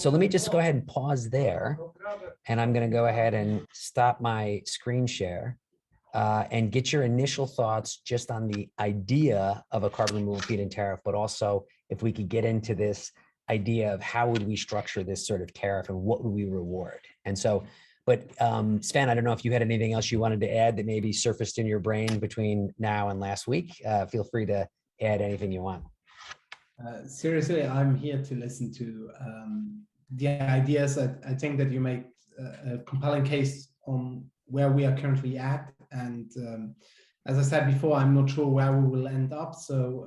So let me just go ahead and pause there. And I'm going to go ahead and stop my screen share and get your initial thoughts just on the idea of a carbon removal feed-in tariff, but also if we could get into this idea of how would we structure this sort of tariff and what would we reward. And so, but Sven, I don't know if you had anything else you wanted to add that maybe surfaced in your brain between now and last week. Feel free to add anything you want. Seriously, I'm here to listen to the ideas. I think that you make a compelling case on where we are currently at. And as I said before, I'm not sure where we will end up. So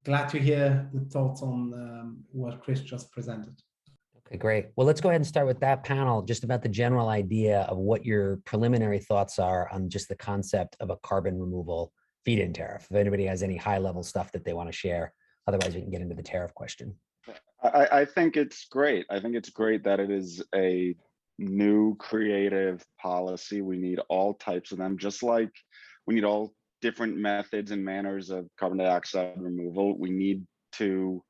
glad to hear the thoughts on what Chris just presented. Okay, great. Well, let's go ahead and start with that panel, just about the general idea of what your preliminary thoughts are on just the concept of a carbon removal feed-in tariff. If anybody has any high-level stuff that they want to share, otherwise we can get into the tariff question. I think it's great. I think it's great that it is a new creative policy. We need all types of them, just like we need all different methods and manners of carbon dioxide removal. We need to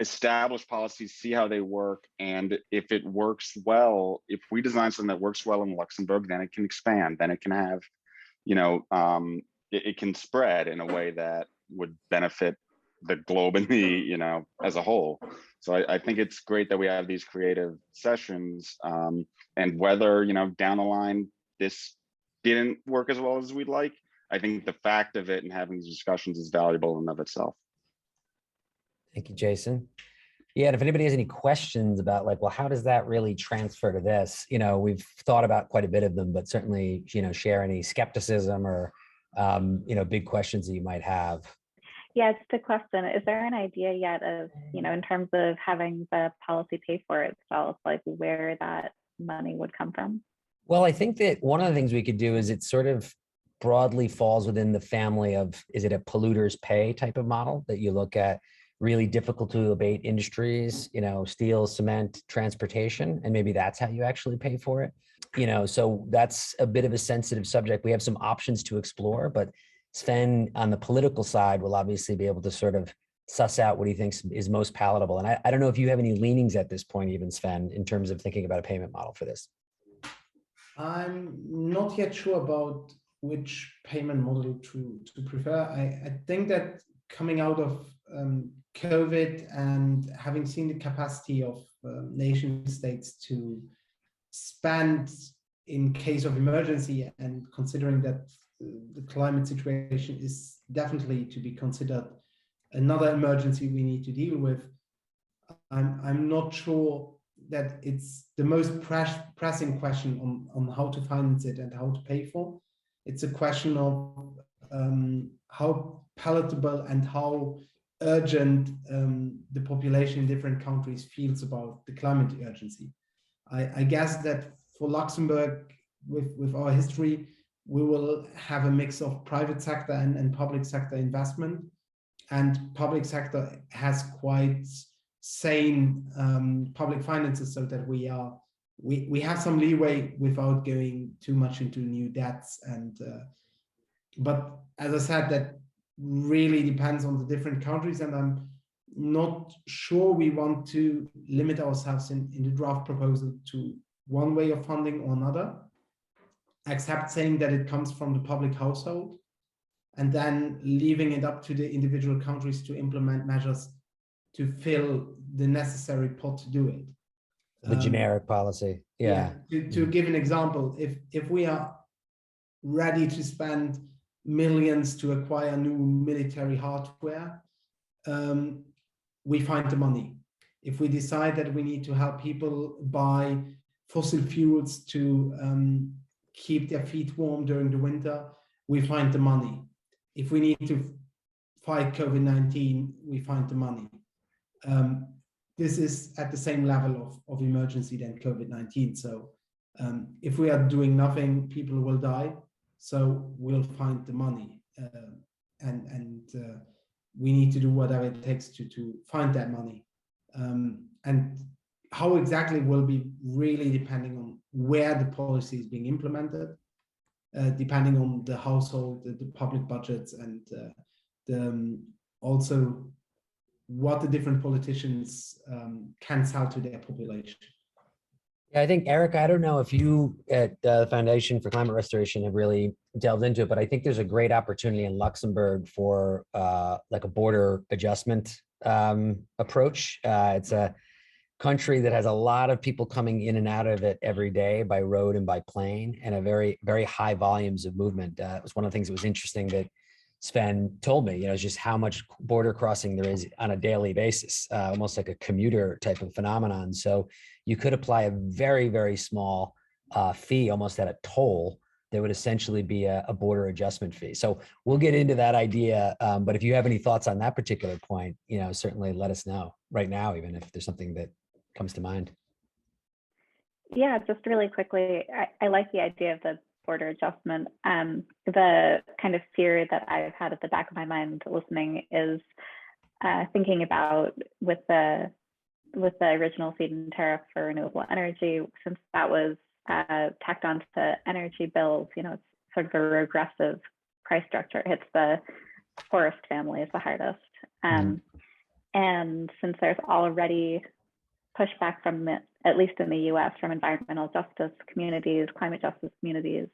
establish policies, see how they work, and if it works well, if we design something that works well in Luxembourg, then it can expand, then it can have, you know, it can spread in a way that would benefit the globe and the, you know, as a whole. So I think it's great that we have these creative sessions, and whether, you know, down the line this didn't work as well as we'd like, I think the fact of it and having these discussions is valuable in and of itself. Thank you, Jason. Yeah, and if anybody has any questions about like, well, how does that really transfer to this? You know, we've thought about quite a bit of them, but certainly, you know, share any skepticism or, you know, big questions that you might have. Yeah, just a question. Is there an idea yet of, you know, in terms of having the policy pay for itself, like where that money would come from? Well, I think that one of the things we could do is it sort of broadly falls within the family of, is it a polluters pay type of model that you look at really difficult to abate industries, you know, steel, cement, transportation, and maybe that's how you actually pay for it. You know, so that's a bit of a sensitive subject. We have some options to explore, but Sven on the political side will obviously be able to sort of suss out what he thinks is most palatable. And I don't know if you have any leanings at this point, even Sven, in terms of thinking about a payment model for this. I'm not yet sure about which payment model to prefer. I think that coming out of COVID and having seen the capacity of nation states to spend in case of emergency, and considering that the climate situation is definitely to be considered another emergency we need to deal with, I'm not sure that it's the most pressing question on how to finance it and how to pay for. It's a question of how palatable and how urgent the population in different countries feels about the climate urgency. I guess that for Luxembourg, with our history, we will have a mix of private sector and public sector investment, and public sector has quite sane public finances, so that we have some leeway without going too much into new debts. And but as I said, that really depends on the different countries, and I'm not sure we want to limit ourselves in the draft proposal to one way of funding or another, except saying that it comes from the public household and then leaving it up to the individual countries to implement measures to fill the necessary pot to do it. The generic policy. Yeah. To give an example, if we are ready to spend millions to acquire new military hardware, we find the money. If we decide that we need to help people buy fossil fuels to keep their feet warm during the winter, we find the money. If we need to fight COVID-19, we find the money. This is at the same level of emergency than COVID-19. So if we are doing nothing, people will die. So we'll find the money, and we need to do whatever it takes to find that money. And how exactly will be really depending on where the policy is being implemented, depending on the household, the public budgets, and also what the different politicians can sell to their population. Yeah, I think, Eric, I don't know if you at the Foundation for Climate Restoration have really delved into it, but I think there's a great opportunity in Luxembourg for like a border adjustment approach. It's a country that has a lot of people coming in and out of it every day by road and by plane, and a very, very high volumes of movement. It was one of the things that was interesting that Sven told me, just how much border crossing there is on a daily basis, almost like a commuter type of phenomenon. So you could apply a very, very small fee, almost at a toll, that would essentially be a border adjustment fee. So we'll get into that idea. But if you have any thoughts on that particular point, certainly let us know right now, even if there's something that comes to mind. Yeah, just really quickly, I like the idea of the border adjustment. The kind of fear that I've had at the back of my mind listening is thinking about with the original feed-in tariff for renewable energy, since that was tacked onto energy bills, it's sort of a regressive price structure. It hits the poorest families the hardest. And since there's already pushback from, at least in the US, from environmental justice communities, climate justice communities,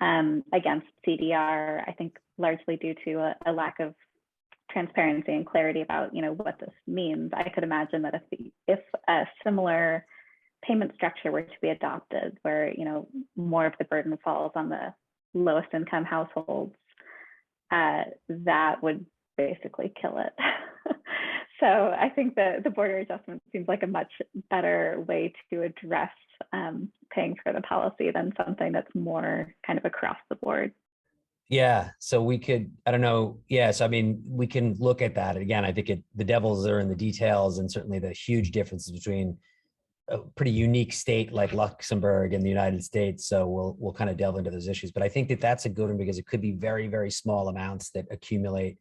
against CDR, I think largely due to a lack of transparency and clarity about what this means. I could imagine that if a similar payment structure were to be adopted, where more of the burden falls on the lowest income households, that would basically kill it. So I think that the border adjustment seems like a much better way to address paying for the policy than something that's more kind of across the board. Yeah, so we could, I don't know. Yeah, so I mean, we can look at that. Again, I think the devils are in the details, and certainly the huge differences between a pretty unique state like Luxembourg and the United States. So we'll kind of delve into those issues. But I think that that's a good one, because it could be very, very small amounts that accumulate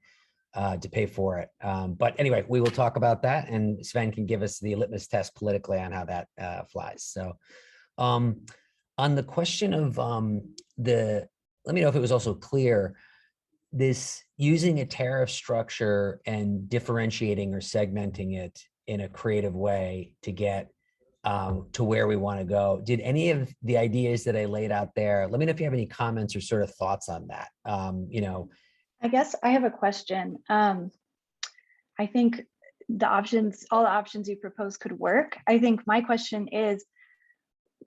to pay for it. But anyway, we will talk about that, and Sven can give us the litmus test politically on how that flies. So on the question of let me know if it was also clear, this using a tariff structure and differentiating or segmenting it in a creative way to get to where we want to go. Did any of the ideas that I laid out there, let me know if you have any comments or sort of thoughts on that. I guess I have a question. I think all the options you propose could work. I think my question is,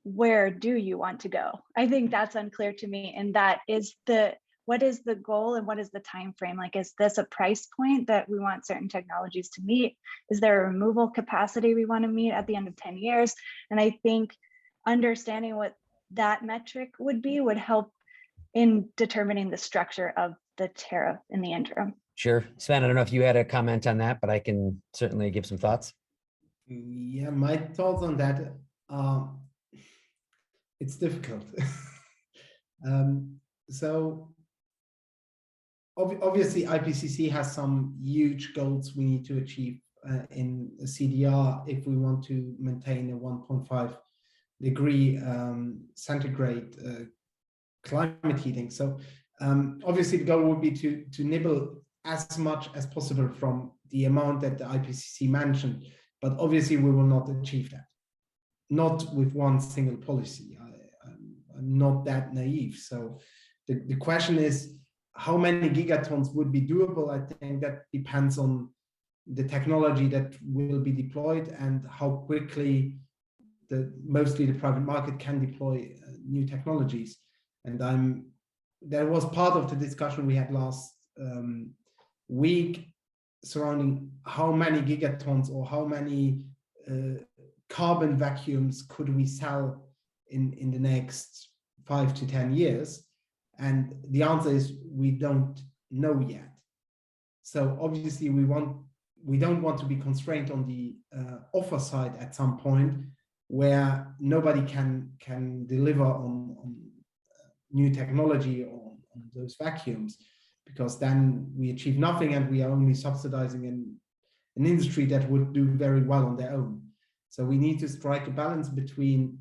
where do you want to go? I think that's unclear to me. And that is what is the goal and what is the time frame? Like, is this a price point that we want certain technologies to meet? Is there a removal capacity we want to meet at the end of 10 years? And I think understanding what that metric would be would help in determining the structure of the tariff in the interim. Sure. Sven, I don't know if you had a comment on that, but I can certainly give some thoughts. Yeah, my thoughts on that, it's difficult. So obviously IPCC has some huge goals we need to achieve in CDR if we want to maintain a 1.5 degree centigrade climate heating. So obviously the goal would be to nibble as much as possible from the amount that the IPCC mentioned, but obviously we will not achieve that, not with one single policy. I'm not that naive. So the question is, how many gigatons would be doable? I think that depends on the technology that will be deployed and how quickly mostly the private market can deploy new technologies. And that was part of the discussion we had last week surrounding how many gigatons or how many carbon vacuums could we sell in the next 5 to 10 years. And the answer is we don't know yet. So obviously we don't want to be constrained on the offer side at some point where nobody can deliver on new technology on those vacuums, because then we achieve nothing and we are only subsidizing an industry that would do very well on their own. So we need to strike a balance between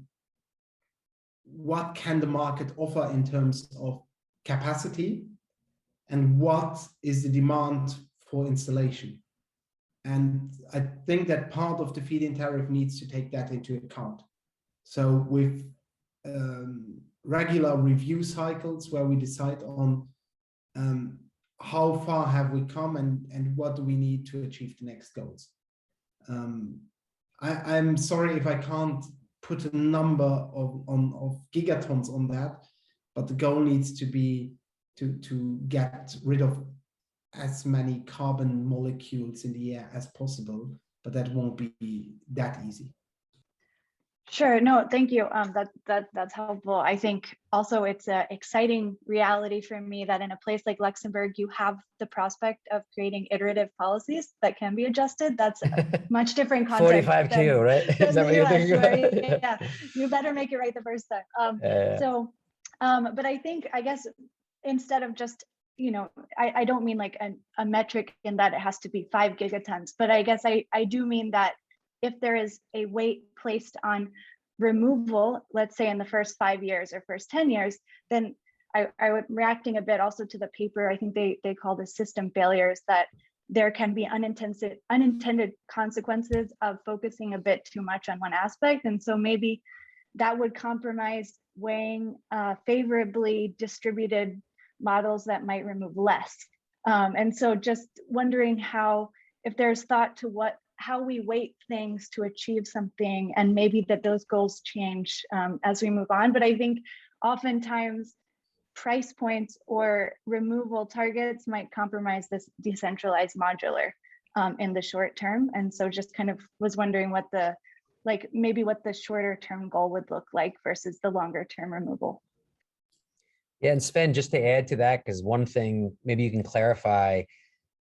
what can the market offer in terms of capacity and what is the demand for installation. And I think that part of the feed-in tariff needs to take that into account. So with regular review cycles where we decide on how far have we come and what do we need to achieve the next goals. I'm sorry if I can't put a number of gigatons on that, but the goal needs to be to get rid of as many carbon molecules in the air as possible, but that won't be that easy. Sure, no, thank you. That's helpful. I think also it's an exciting reality for me that in a place like Luxembourg, you have the prospect of creating iterative policies that can be adjusted. That's a much different context. 45Q, right? Is that what you're thinking about? Yeah, you better make it right the first time. But I think, I guess, instead of just, you know, I don't mean like a metric in that it has to be 5 gigatons, but I guess I do mean that if there is a weight placed on removal, let's say in the first 5 years or first 10 years, then I would reacting a bit also to the paper. I think they call this system failures, that there can be unintended consequences of focusing a bit too much on one aspect. And so maybe that would compromise weighing favorably distributed models that might remove less. And so just wondering how, if there's thought to how we weight things to achieve something, and maybe that those goals change as we move on. But I think oftentimes price points or removal targets might compromise this decentralized modular in the short term. And so just kind of was wondering what the, like maybe what the shorter term goal would look like versus the longer term removal. Yeah, and Sven, just to add to that, because one thing maybe you can clarify,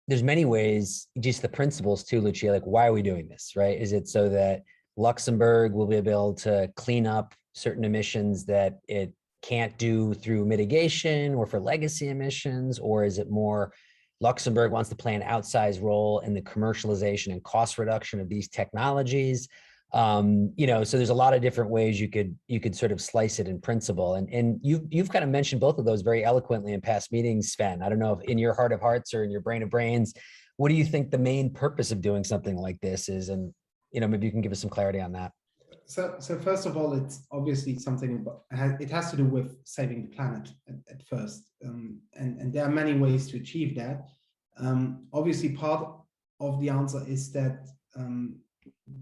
there's many ways, just the principles too, Lucia, like why are we doing this, right? Is it so that Luxembourg will be able to clean up certain emissions that it can't do through mitigation or for legacy emissions? Or is it more Luxembourg wants to play an outsized role in the commercialization and cost reduction of these technologies? You know, so there's a lot of different ways you could sort of slice it in principle. And you've kind of mentioned both of those very eloquently in past meetings, Sven. I don't know if in your heart of hearts or in your brain of brains, what do you think the main purpose of doing something like this is? And, you know, maybe you can give us some clarity on that. So first of all, it's obviously something, it has to do with saving the planet at first. And there are many ways to achieve that. Obviously, part of the answer is that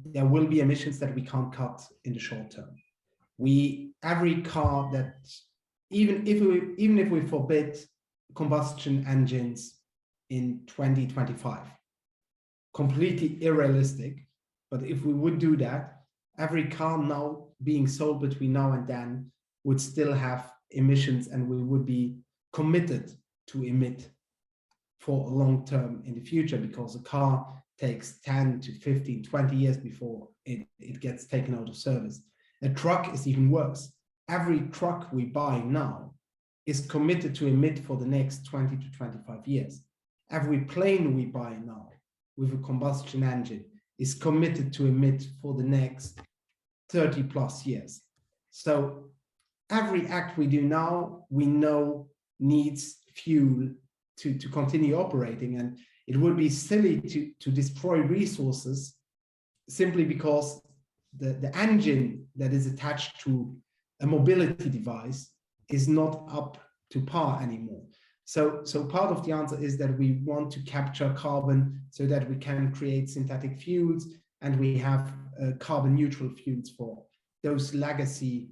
there will be emissions that we can't cut in the short term. Every car that, even if we forbid combustion engines in 2025, completely unrealistic, but if we would do that, every car now being sold between now and then would still have emissions, and we would be committed to emit for a long term in the future, because a car takes 10 to 15, 20 years before it gets taken out of service. A truck is even worse. Every truck we buy now is committed to emit for the next 20 to 25 years. Every plane we buy now with a combustion engine is committed to emit for the next 30 plus years. So every act we do now, we know needs fuel to continue operating. And it would be silly to destroy resources simply because the engine that is attached to a mobility device is not up to par anymore. So part of the answer is that we want to capture carbon so that we can create synthetic fuels, and we have carbon neutral fuels for those legacy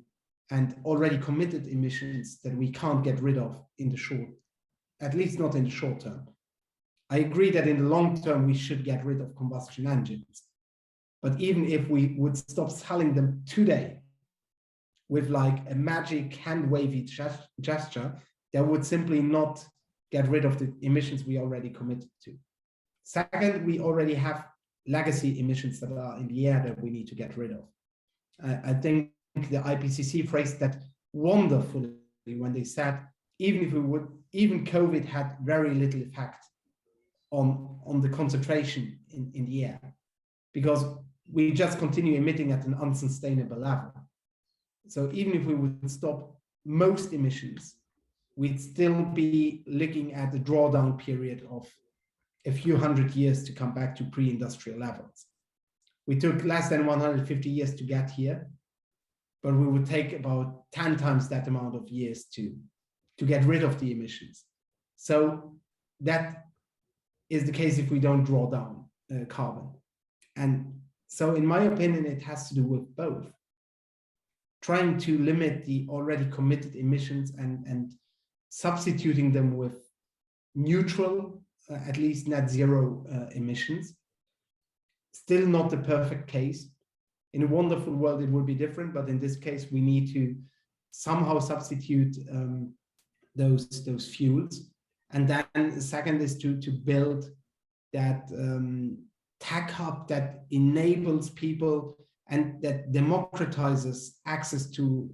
and already committed emissions that we can't get rid of in the short, at least not in the short term. I agree that in the long term, we should get rid of combustion engines. But even if we would stop selling them today with like a magic hand wavy gesture, that would simply not get rid of the emissions we already committed to. Second, we already have legacy emissions that are in the air that we need to get rid of. I think the IPCC phrased that wonderfully when they said, even COVID had very little effect on the concentration in the air, because we just continue emitting at an unsustainable level. So even if we would stop most emissions, we'd still be looking at a drawdown period of a few hundred years to come back to pre-industrial levels. We took less than 150 years to get here, but we would take about 10 times that amount of years to get rid of the emissions. So that is the case if we don't draw down carbon. And so in my opinion, it has to do with both. Trying to limit the already committed emissions and substituting them with neutral, at least net zero emissions. Still not the perfect case. In a wonderful world, it would be different, but in this case, we need to somehow substitute those fuels. And then the second is to build that tech hub that enables people and that democratizes access to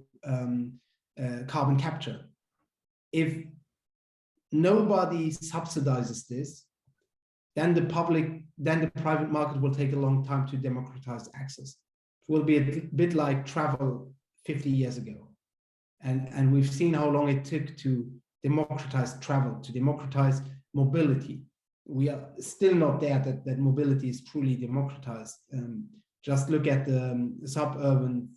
carbon capture. If nobody subsidizes this, then the private market will take a long time to democratize access. It will be a bit like travel 50 years ago. And we've seen how long it took to democratize travel, to democratize mobility. We are still not there that mobility is truly democratized. Just look at the suburban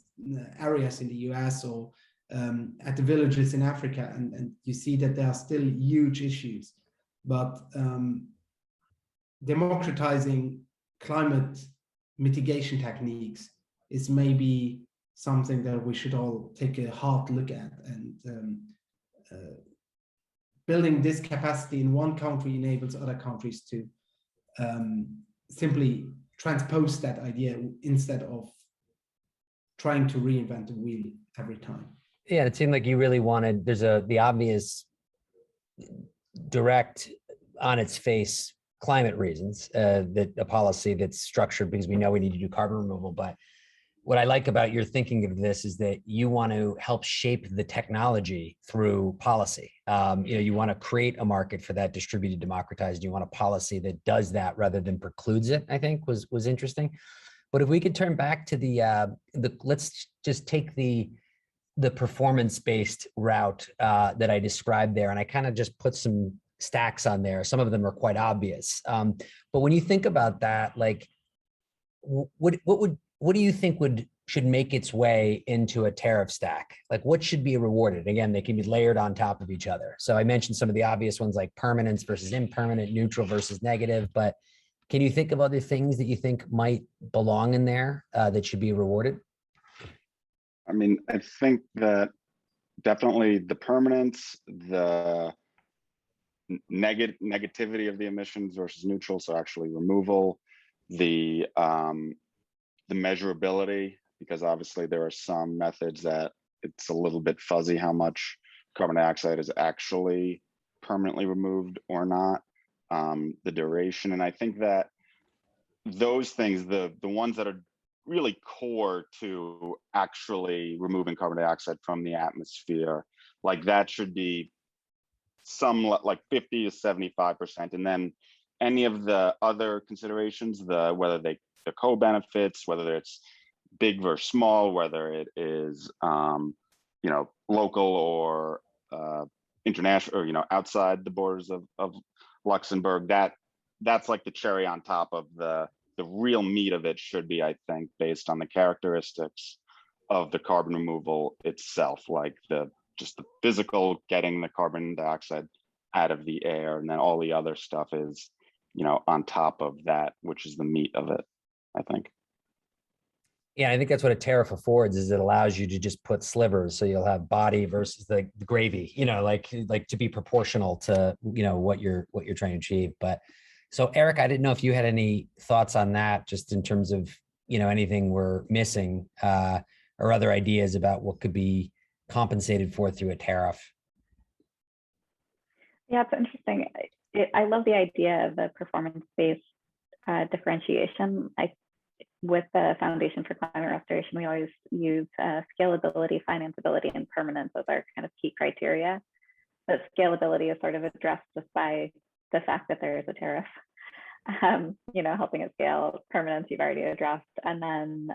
areas in the US or at the villages in Africa, and you see that there are still huge issues. But democratizing climate mitigation techniques is maybe something that we should all take a hard look at. And building this capacity in one country enables other countries to simply transpose that idea instead of trying to reinvent the wheel every time. Yeah, it seemed like you really wanted, there's the obvious direct on its face climate reasons, that a policy that's structured because we know we need to do carbon removal. But what I like about your thinking of this is that you want to help shape the technology through policy. You want to create a market for that distributed, democratized. You want a policy that does that rather than precludes it, I think was interesting. But if we could turn back to the let's just take the performance-based route that I described there, and I kind of just put some stacks on there. Some of them are quite obvious. But when you think about that, like, what do you think should make its way into a tariff stack? Like, what should be rewarded? Again, they can be layered on top of each other. So I mentioned some of the obvious ones like permanence versus impermanent, neutral versus negative, but can you think of other things that you think might belong in there that should be rewarded? I mean, I think that definitely the permanence, the negativity of the emissions versus neutral, so actually removal, the measurability, because obviously there are some methods that it's a little bit fuzzy how much carbon dioxide is actually permanently removed or not, the duration. And I think that those things, the ones that are really core to actually removing carbon dioxide from the atmosphere, like that should be some like 50 to 75%. And then any of the other considerations, whether the co-benefits, whether it's big versus small, whether it is local or international, or outside the borders of Luxembourg, that's like the cherry on top of the real meat of it should be, I think, based on the characteristics of the carbon removal itself, like just the physical getting the carbon dioxide out of the air, and then all the other stuff is on top of that, which is the meat of it, I think. Yeah, I think that's what a tariff affords, is it allows you to just put slivers. So you'll have body versus the gravy, like to be proportional to, what you're trying to achieve. But so Eric, I didn't know if you had any thoughts on that, just in terms of, anything we're missing or other ideas about what could be compensated for through a tariff. Yeah, it's interesting. I love the idea of the performance-based differentiation. With the Foundation for Climate Restoration, we always use scalability, financeability, and permanence as our kind of key criteria. But scalability is sort of addressed just by the fact that there is a tariff, helping it scale. Permanence, you've already addressed. And then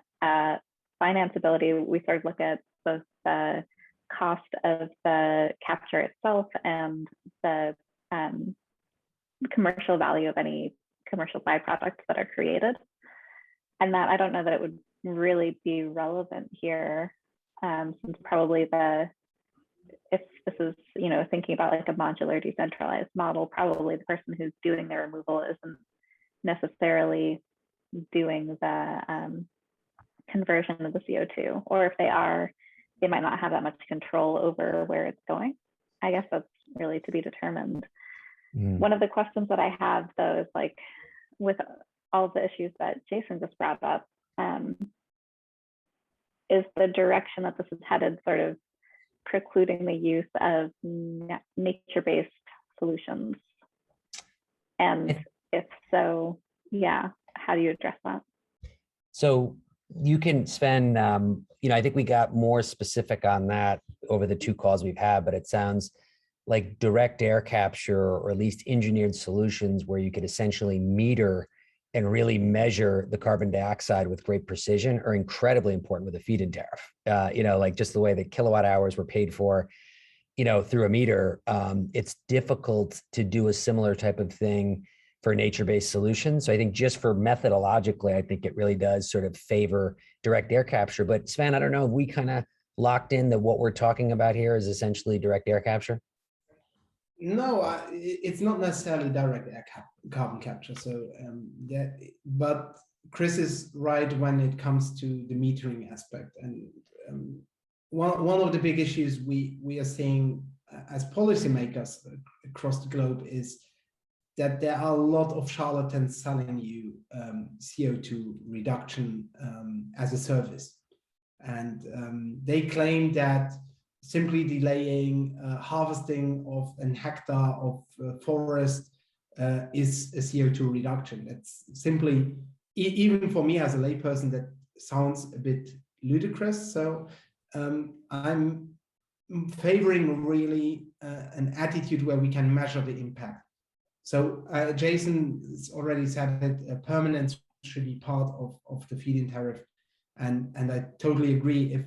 financeability, we sort of look at both the cost of the capture itself and the commercial value of any commercial byproducts that are created. And that I don't know that it would really be relevant here, since probably if this is, thinking about like a modular decentralized model, probably the person who's doing the removal isn't necessarily doing the conversion of the CO2, or if they are, they might not have that much control over where it's going. I guess that's really to be determined. One of the questions that I have though is like, with all of the issues that Jason just brought up, is the direction that this is headed sort of precluding the use of nature-based solutions? And if so, yeah, how do you address that? So you can, Sven, I think we got more specific on that over the 2 calls we've had, but it sounds like direct air capture, or at least engineered solutions where you could essentially meter and really measure the carbon dioxide with great precision, are incredibly important with a feed-in tariff. Like just the way that kilowatt hours were paid for, through a meter, it's difficult to do a similar type of thing for nature-based solutions. So I think just for methodologically, I think it really does sort of favor direct air capture. But Sven, I don't know if we kind of locked in that what we're talking about here is essentially direct air capture. No, it's not necessarily direct carbon capture. So but Chris is right when it comes to the metering aspect. And one of the big issues we are seeing as policymakers across the globe is that there are a lot of charlatans selling you CO2 reduction as a service. And they claim that simply delaying harvesting of an hectare of forest is a CO2 reduction. That's simply, even for me as a layperson, that sounds a bit ludicrous. So I'm favoring really an attitude where we can measure the impact. So Jason already said that permanence should be part of the feed-in tariff. And I totally agree. If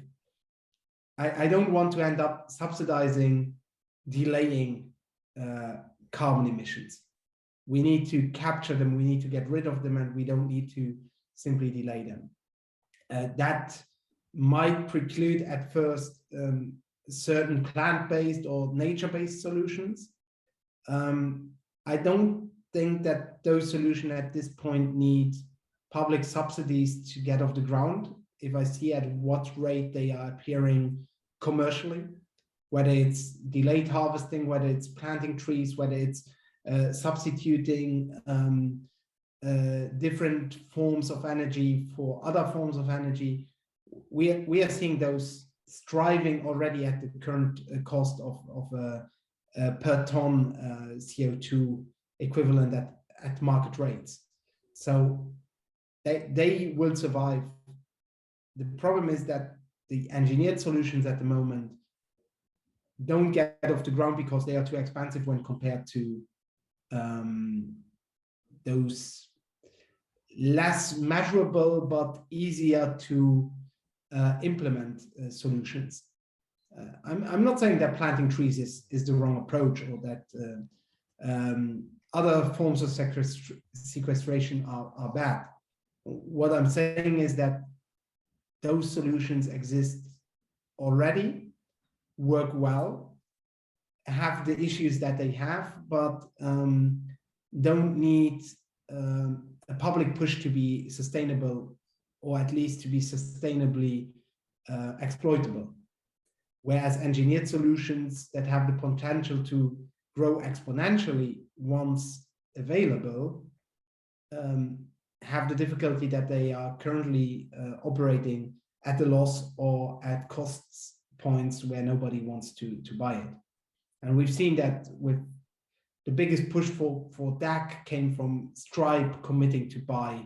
I don't want to end up subsidizing delaying carbon emissions. We need to capture them, we need to get rid of them, and we don't need to simply delay them. That might preclude at first certain plant-based or nature-based solutions. I don't think that those solutions at this point need public subsidies to get off the ground. If I see at what rate they are appearing commercially, whether it's delayed harvesting, whether it's planting trees, whether it's substituting different forms of energy for other forms of energy, we are seeing those striving already at the current cost of per ton CO2 equivalent at market rates. So they will survive. The problem is that the engineered solutions at the moment don't get off the ground because they are too expensive when compared to those less measurable but easier to implement solutions. I'm not saying that planting trees is the wrong approach, or that other forms of sequestration are bad. What I'm saying is that those solutions exist already, work well, have the issues that they have, but don't need a public push to be sustainable, or at least to be sustainably exploitable. Whereas engineered solutions that have the potential to grow exponentially once available have the difficulty that they are currently operating at a loss or at costs points where nobody wants to buy it. And we've seen that with the biggest push for DAC came from Stripe committing to buy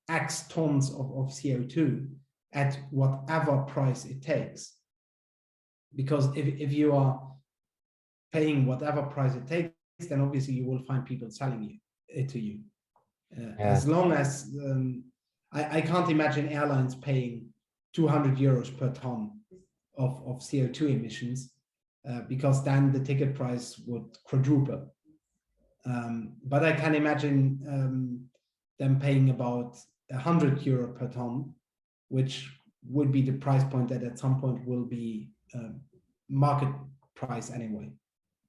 X tons of CO2 at whatever price it takes. Because if you are paying whatever price it takes, then obviously you will find people selling it to you. As long as I can't imagine airlines paying 200 euros per ton of CO2 emissions, because then the ticket price would quadruple. But I can imagine them paying about €100 per ton, which would be the price point that at some point will be market price anyway.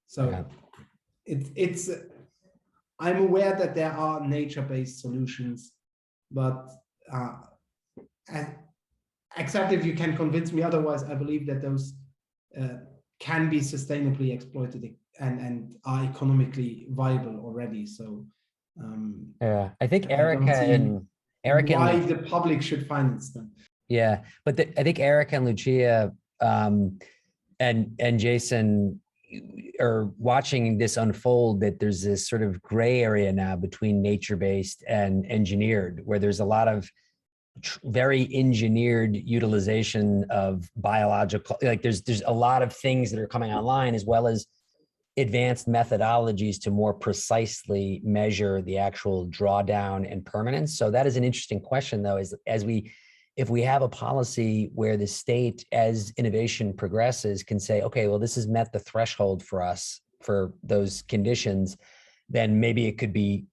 So Yeah. it's I'm aware that there are nature-based solutions, but except if you can convince me otherwise, I believe that those can be sustainably exploited and are economically viable already. So Yeah, I think I don't see why the public should finance them. Yeah, but I think Erica and Lucia and Jason are watching this unfold, that there's this sort of gray area now between nature-based and engineered, where there's a lot of very engineered utilization of biological, like there's a lot of things that are coming online, as well as advanced methodologies to more precisely measure the actual drawdown and permanence. So that is an interesting question, though, is if we have a policy where the state, as innovation progresses, can say, okay, well, this has met the threshold for us for those conditions, then maybe it could be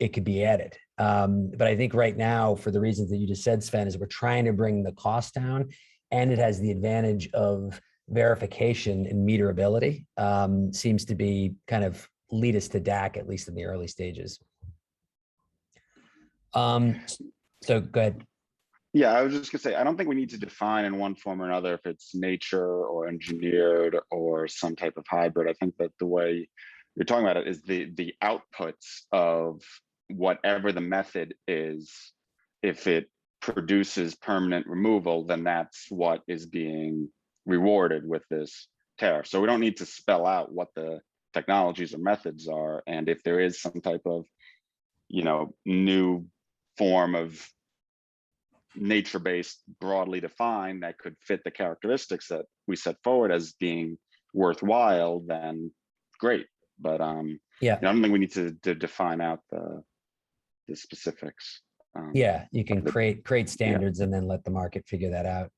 added. But I think right now, for the reasons that you just said, Sven, is we're trying to bring the cost down, and it has the advantage of verification and meterability, seems to be kind of lead us to DAC, at least in the early stages. So go ahead. Yeah, I was just gonna say, I don't think we need to define in one form or another if it's nature or engineered or some type of hybrid. I think that the way you're talking about it is the outputs of whatever the method is. If it produces permanent removal, then that's what is being rewarded with this tariff. So we don't need to spell out what the technologies or methods are. And if there is some type of, new form of nature-based, broadly defined, that could fit the characteristics that we set forward as being worthwhile, then great. But yeah, I don't think we need to define out the specifics. Yeah, you can create standards, and then let the market figure that out.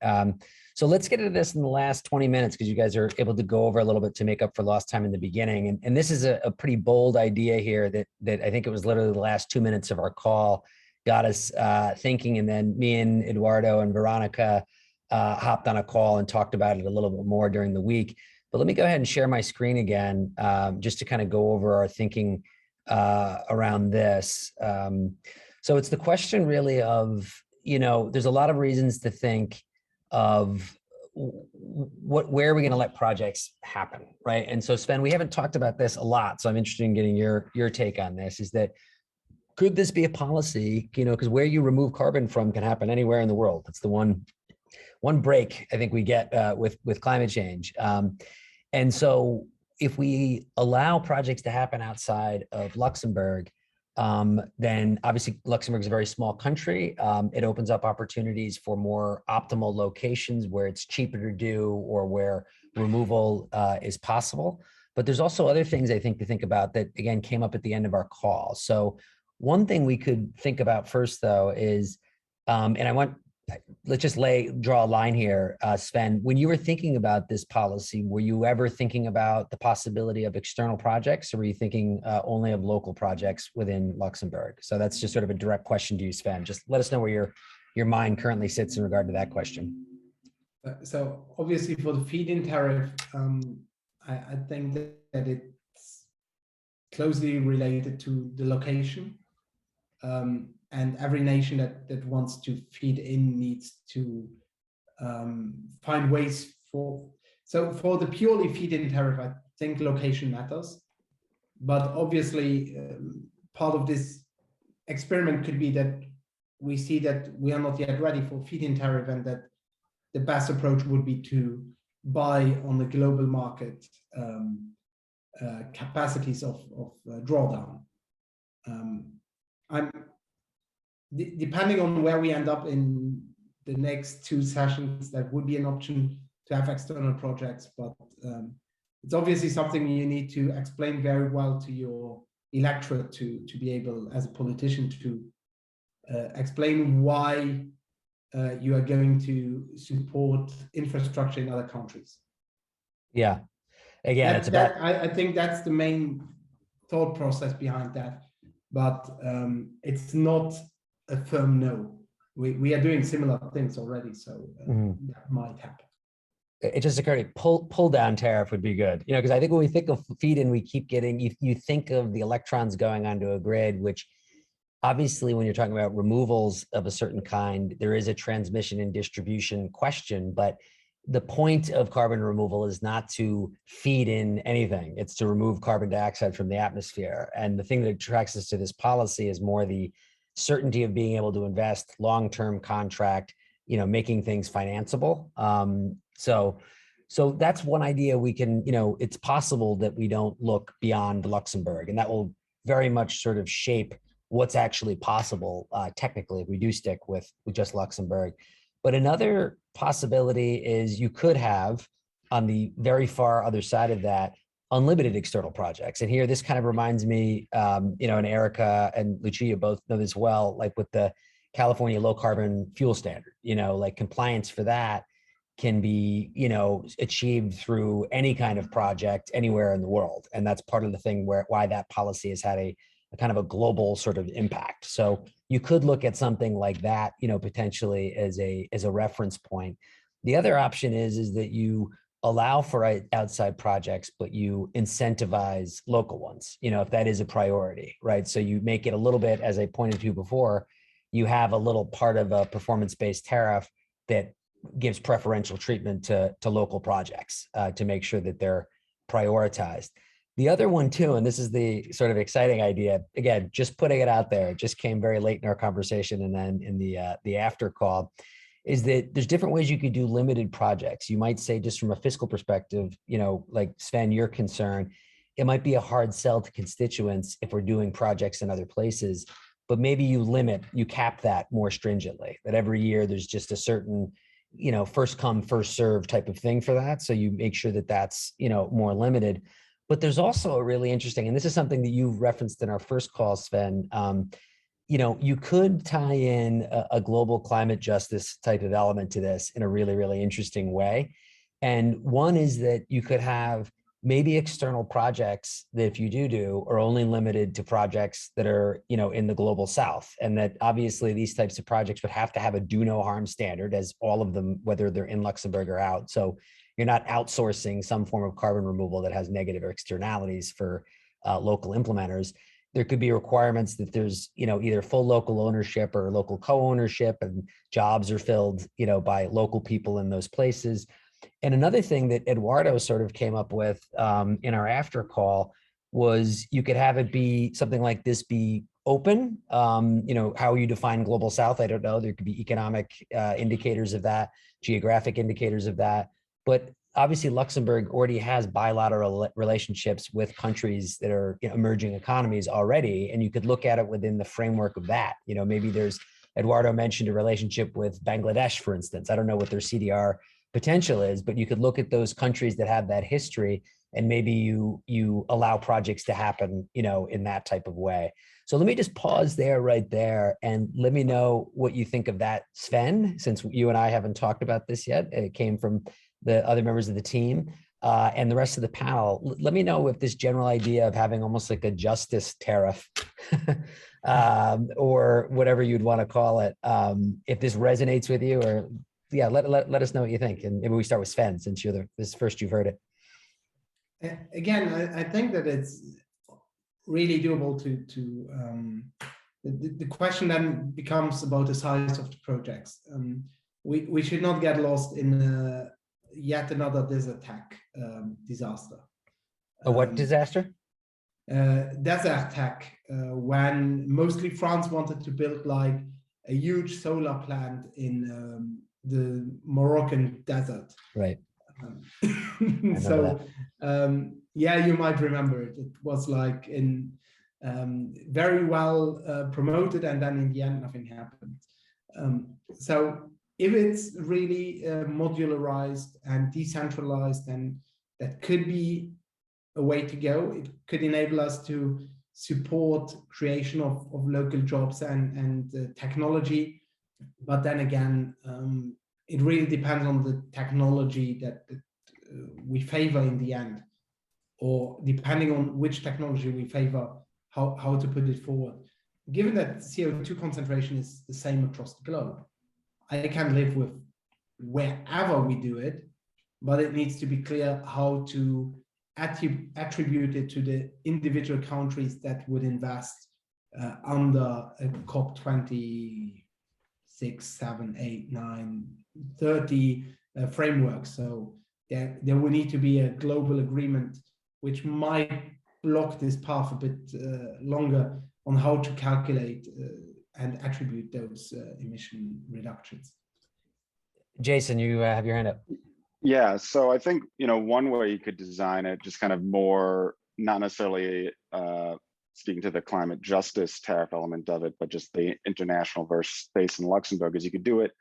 So let's get into this in the last 20 minutes, because you guys are able to go over a little bit to make up for lost time in the beginning. And this is a pretty bold idea here that I think it was literally the last 2 minutes of our call got us thinking. And then me and Eduardo and Veronica hopped on a call and talked about it a little bit more during the week. But let me go ahead and share my screen again, just to kind of go over our thinking around this. So it's the question really of, there's a lot of reasons to think of where are we going to let projects happen, right? And so Sven, we haven't talked about this a lot, so I'm interested in getting your take on this, is that could this be a policy, because where you remove carbon from can happen anywhere in the world. That's the one break I think we get with climate change. And so if we allow projects to happen outside of Luxembourg, then obviously Luxembourg is a very small country. It opens up opportunities for more optimal locations where it's cheaper to do, or where removal is possible. But there's also other things I think to think about that, again, came up at the end of our call. So one thing we could think about first, though, is, let's just draw a line here, Sven, when you were thinking about this policy, were you ever thinking about the possibility of external projects, or were you thinking only of local projects within Luxembourg? So that's just sort of a direct question to you, Sven. Just let us know where your mind currently sits in regard to that question. So obviously for the feed-in tariff, I think that it's closely related to the location. And every nation that wants to feed in needs to find ways for the purely feed-in tariff, I think location matters. But obviously, part of this experiment could be that we see that we are not yet ready for feed-in tariff, and that the best approach would be to buy on the global market capacities of drawdown. Depending on where we end up in the next 2 sessions, that would be an option to have external projects, but it's obviously something you need to explain very well to your electorate to be able, as a politician, to explain why you are going to support infrastructure in other countries. Yeah, again, I think that's the main thought process behind that, but it's not a firm no. We are doing similar things already, so that might happen. It just occurred to me, pull down tariff would be good, because I think when we think of feed-in, we keep getting, you think of the electrons going onto a grid, which obviously when you're talking about removals of a certain kind, there is a transmission and distribution question, but the point of carbon removal is not to feed in anything. It's to remove carbon dioxide from the atmosphere. And the thing that attracts us to this policy is more the certainty of being able to invest, long-term contract, making things financeable. So that's one idea we can, it's possible that we don't look beyond Luxembourg, and that will very much sort of shape what's actually possible technically if we do stick with just Luxembourg. But another possibility is you could have, on the very far other side of that, unlimited external projects. And here, this kind of reminds me, and Erica and Lucia both know this well, like with the California low carbon fuel standard, like compliance for that can be, achieved through any kind of project anywhere in the world. And that's part of the thing why that policy has had a kind of a global sort of impact. So you could look at something like that, potentially as a reference point. The other option is that you allow for outside projects, but you incentivize local ones, if that is a priority, right? So you make it a little bit, as I pointed to before, you have a little part of a performance-based tariff that gives preferential treatment to local projects to make sure that they're prioritized. The other one too, and this is the sort of exciting idea, again, just putting it out there, it just came very late in our conversation and then in the after call, is that there's different ways you could do limited projects. You might say, just from a fiscal perspective, like Sven, your concern, it might be a hard sell to constituents if we're doing projects in other places, but maybe you cap that more stringently, that every year there's just a certain, first come, first serve type of thing for that. So you make sure that that's, more limited. But there's also a really interesting, and this is something that you referenced in our first call, Sven, you could tie in a global climate justice type of element to this in a really, really interesting way. And one is that you could have maybe external projects that, if you do, are only limited to projects that are, in the global south. And that obviously these types of projects would have to have a do no harm standard, as all of them, whether they're in Luxembourg or out. So you're not outsourcing some form of carbon removal that has negative externalities for local implementers. There could be requirements that there's, either full local ownership or local co-ownership, and jobs are filled, by local people in those places. And another thing that Eduardo sort of came up with in our after call was you could have it be something like this, be open. How you define global south, I don't know. There could be economic indicators of that, geographic indicators of that. But obviously Luxembourg already has bilateral relationships with countries that are emerging economies already. And you could look at it within the framework of that. Maybe there's, Eduardo mentioned a relationship with Bangladesh, for instance. I don't know what their CDR potential is, but you could look at those countries that have that history, and maybe you allow projects to happen, in that type of way. So let me just pause there, right there, and let me know what you think of that, Sven, since you and I haven't talked about this yet. It came from the other members of the team and the rest of the panel. Let me know if this general idea of having almost like a justice tariff or whatever you'd want to call it, if this resonates with you, or yeah, let us know what you think. And maybe we start with Sven, since this first you've heard it. Again, I think that it's really doable the question then becomes about the size of the projects. We should not get lost in yet another desert tech disaster. What disaster? Desert tech, when mostly France wanted to build like a huge solar plant in the Moroccan desert. Right. So yeah, you might remember it. It was like in very well promoted, and then in the end nothing happened. So if it's really modularized and decentralized, then that could be a way to go. It could enable us to support creation of local jobs and technology. But then again, it really depends on the technology that we favor in the end. or depending on which technology we favor, how to put it forward. Given that CO2 concentration is the same across the globe, I can live with wherever we do it, but it needs to be clear how to attribute it to the individual countries that would invest under a COP 26, 7, 8, 9, 30 framework. So there will need to be a global agreement, which might block this path a bit longer on how to calculate and attribute those emission reductions. Jason, you have your hand up. Yeah, so I think, one way you could design it, just kind of more, not necessarily speaking to the climate justice tariff element of it, but just the international versus based in Luxembourg, is you could do it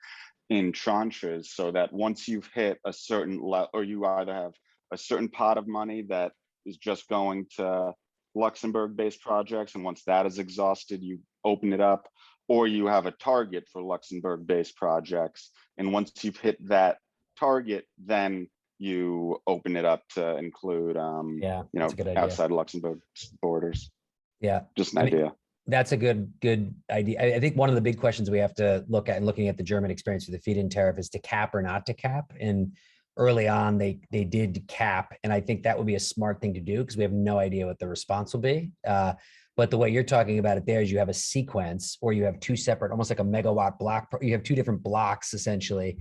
in tranches, so that once you've hit a certain level, or you either have a certain pot of money that is just going to Luxembourg-based projects, and once that is exhausted, you open it up, or you have a target for Luxembourg-based projects, and once you've hit that target, then you open it up to include, that's a good idea. outside Luxembourg borders. Yeah, just an idea. That's a good idea. I think one of the big questions we have to look at, and looking at the German experience with the feed-in tariff, is to cap or not to cap. And early on, they did cap, and I think that would be a smart thing to do because we have no idea what the response will be. But the way you're talking about it there is you have a sequence, or you have two separate, almost like a megawatt block. You have two different blocks essentially,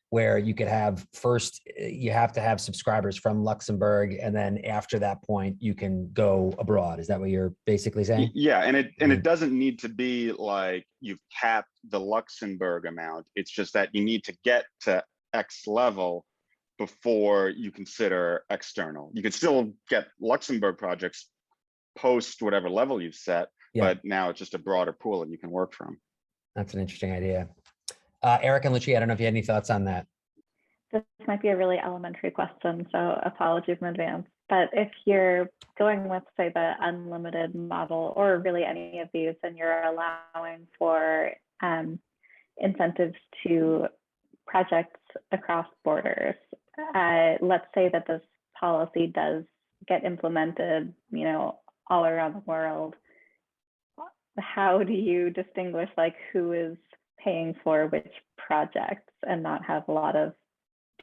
where you could have first, you have to have subscribers from Luxembourg, and then after that point, you can go abroad. Is that what you're basically saying? Yeah, and it doesn't need to be like you've capped the Luxembourg amount. It's just that you need to get to X level before you consider external. You can still get Luxembourg projects post whatever level you've set, but now it's just a broader pool that you can work from. That's an interesting idea. Eric and Lucia, I don't know if you had any thoughts on that. This might be a really elementary question, so apologies in advance. But if you're going with, say, the unlimited model, or really any of these, and you're allowing for incentives to projects across borders, let's say that this policy does get implemented, all around the world. How do you distinguish who is paying for which projects and not have a lot of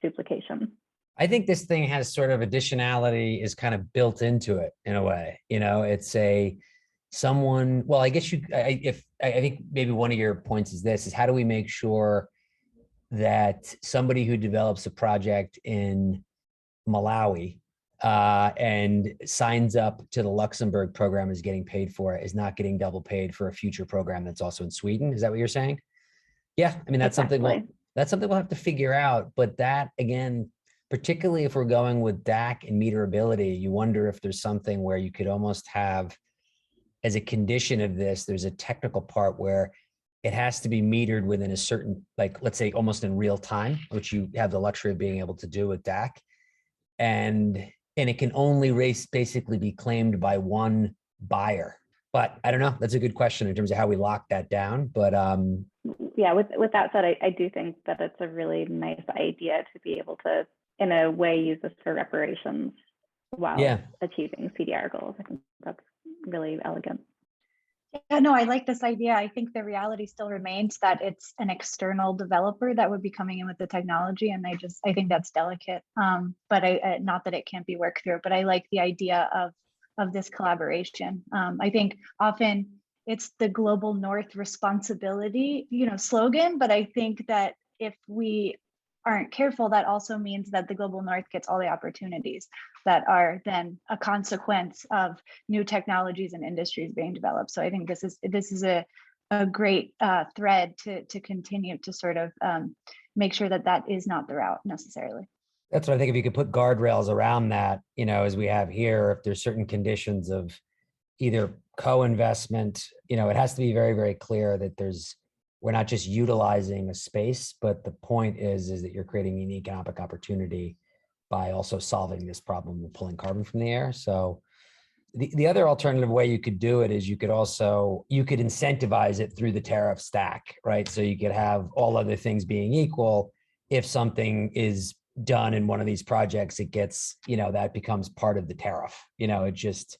duplication? I think this thing has sort of additionality is kind of built into it in a way. It's well, I guess I think maybe one of your points is how do we make sure that somebody who develops a project in Malawi and signs up to the Luxembourg program is getting paid for it, is not getting double paid for a future program that's also in Sweden? Is that what you're saying? Yeah, I mean, that's exactly something we'll have to figure out. But that, again, particularly if we're going with DAC and meterability, you wonder if there's something where you could almost have, as a condition of this, there's a technical part where it has to be metered within a certain, let's say almost in real time, which you have the luxury of being able to do with DAC. And it can only basically be claimed by one buyer. But I don't know, that's a good question in terms of how we lock that down. But yeah, with that said, I do think that it's a really nice idea to be able to, in a way, use this for reparations while achieving CDR goals. I think that's really elegant. Yeah, no, I like this idea. I think the reality still remains that it's an external developer that would be coming in with the technology. And I think that's delicate. But not that it can't be worked through, but I like the idea of this collaboration. I think often it's the global north responsibility, slogan, but I think that if we aren't careful, that also means that the global north gets all the opportunities that are then a consequence of new technologies and industries being developed. So I think this is a great thread to continue to sort of make sure that is not the route necessarily. That's what I think. If you could put guardrails around that, as we have here, if there's certain conditions of either co-investment, it has to be very, very clear that we're not just utilizing a space, but the point is that you're creating an economic opportunity by also solving this problem of pulling carbon from the air. So the other alternative way you could do it is you could incentivize it through the tariff stack, right? So you could have all other things being equal. If something is done in one of these projects, it gets, that becomes part of the tariff. It just,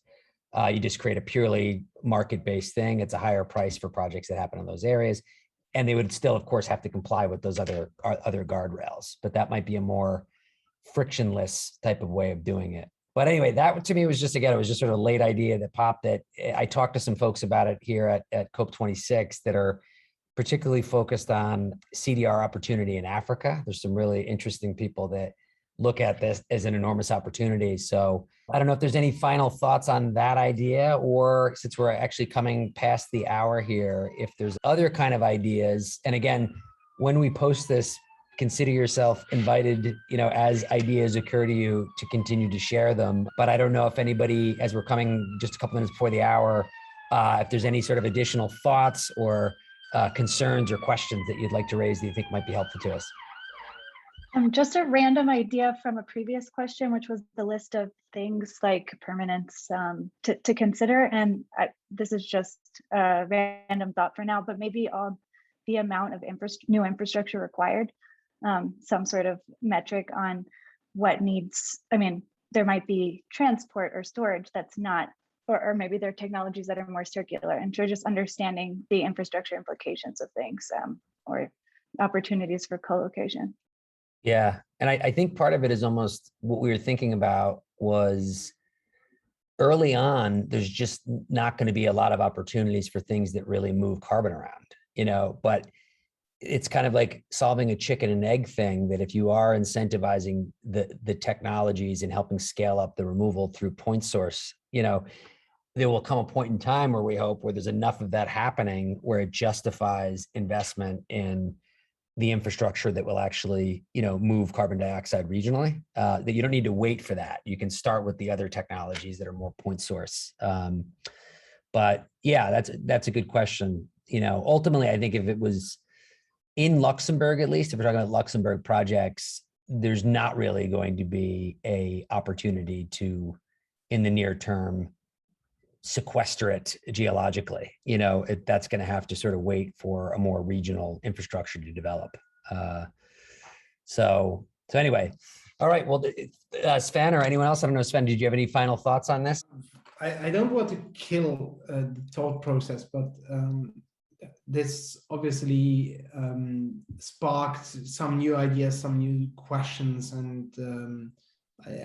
you just create a purely market-based thing. It's a higher price for projects that happen in those areas. And they would still, of course, have to comply with those other guardrails, but that might be a more frictionless type of way of doing it. But anyway, that to me was just, again, it was just sort of a late idea that popped. That I talked to some folks about it here at COP26 that are particularly focused on CDR opportunity in Africa. There's some really interesting people that look at this as an enormous opportunity. So I don't know if there's any final thoughts on that idea, or since we're actually coming past the hour here, if there's other kind of ideas. And again, when we post this, consider yourself invited, as ideas occur to you, to continue to share them. But I don't know if anybody, as we're coming just a couple minutes before the hour, if there's any sort of additional thoughts or concerns or questions that you'd like to raise that you think might be helpful to us. Just a random idea from a previous question, which was the list of things like permanence to consider. And this is just a random thought for now, but maybe the amount of new infrastructure required, some sort of metric on what needs. I mean, there might be transport or storage that's not, or maybe there are technologies that are more circular, and so just understanding the infrastructure implications of things or opportunities for co-location. Yeah. And I think part of it is almost what we were thinking about was early on, there's just not going to be a lot of opportunities for things that really move carbon around, but it's kind of like solving a chicken and egg thing, that if you are incentivizing the technologies and helping scale up the removal through point source, there will come a point in time where we hope where there's enough of that happening where it justifies investment in the infrastructure that will actually, move carbon dioxide regionally, that you don't need to wait for that. You can start with the other technologies that are more point source. But yeah, that's a good question. Ultimately, I think if it was in Luxembourg, at least if we're talking about Luxembourg projects, there's not really going to be a opportunity to, in the near term, sequester it geologically. That's going to have to sort of wait for a more regional infrastructure to develop. So anyway, all right. Well, Sven or anyone else, I don't know, Sven, did you have any final thoughts on this? I don't want to kill the thought process, but this obviously sparked some new ideas, some new questions, and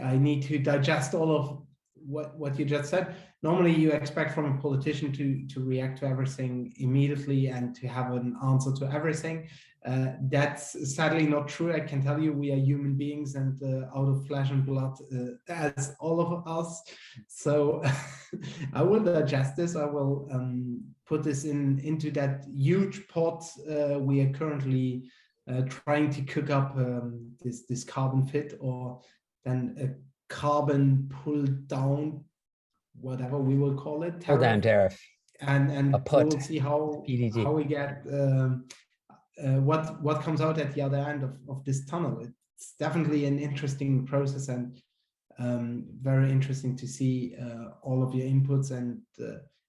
I need to digest all of what you just said. Normally you expect from a politician to react to everything immediately and to have an answer to everything. That's sadly not true. I can tell you we are human beings and out of flesh and blood as all of us. So I will digest this. I will put this into that huge pot we are currently trying to cook up this carbon fit, or then a carbon pull down, whatever we will call it, Pull down tariff, and we'll see how we get what comes out at the other end of this tunnel. It's definitely an interesting process, and very interesting to see all of your inputs and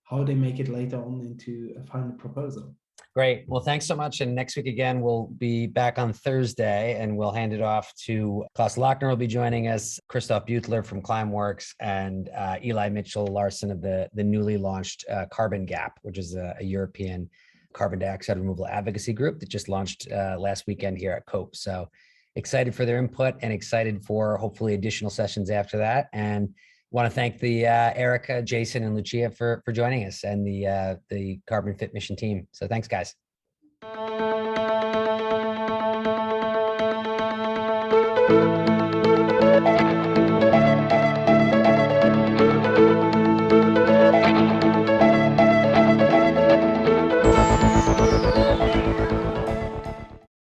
how they make it later on into a final proposal. Great. Well, thanks so much. And next week again, we'll be back on Thursday, and we'll hand it off to Klaus Lochner will be joining us, Christoph Butler from Climeworks, and Eli Mitchell-Larsen of the newly launched Carbon Gap, which is a European carbon dioxide removal advocacy group that just launched last weekend here at COPE. So excited for their input and excited for hopefully additional sessions after that. And want to thank the Erica, Jason, and Lucia for joining us, and the Carbon Fit Mission team. So thanks, guys.